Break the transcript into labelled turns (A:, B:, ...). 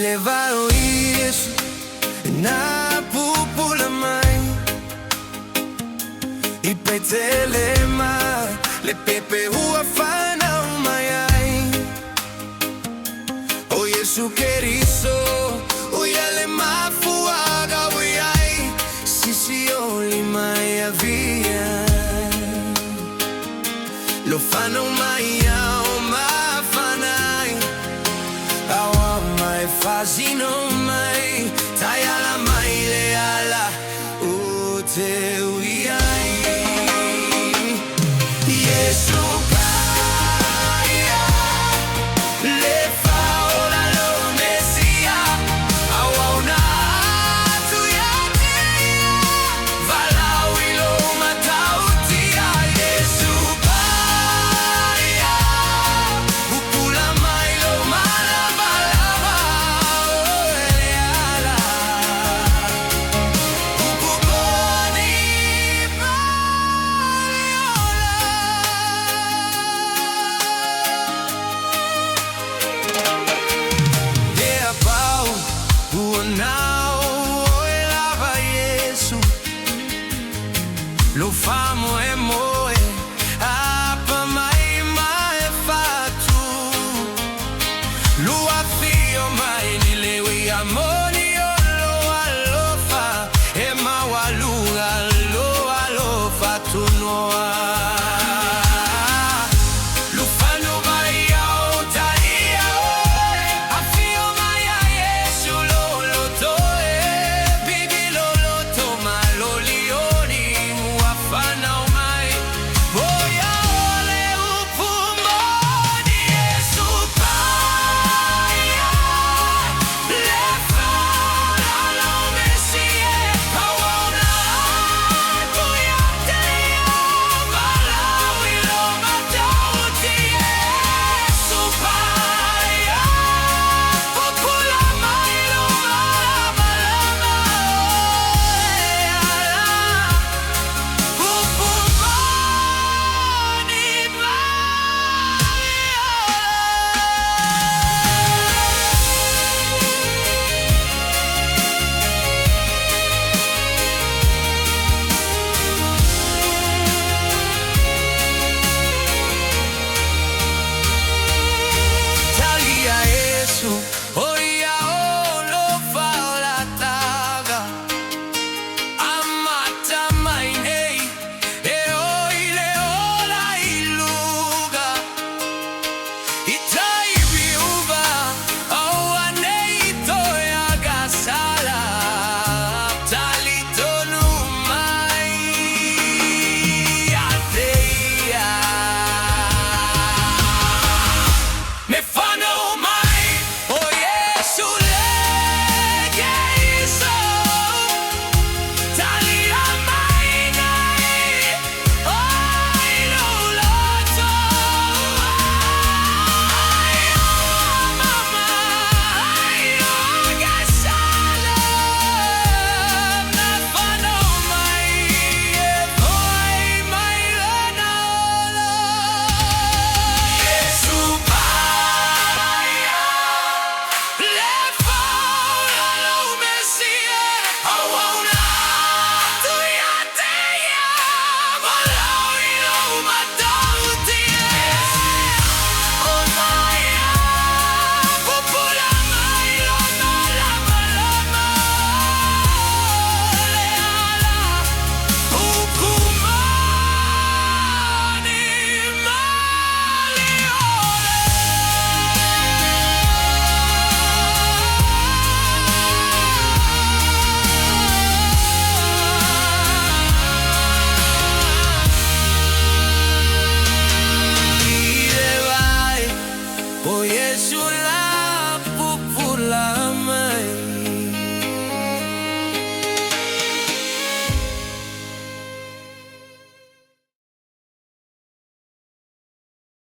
A: levaram isso na pupula mai I pe telema le pepe huafana umayai O Yesu keriso uyale mafuaga uyai sisi oli maya via lo fanno maya o mafanai awa mai fazino mai tayala mai leala ute uyai Yesu lo famo e moe apa mai mai fatu lo affio mai ni le wi amo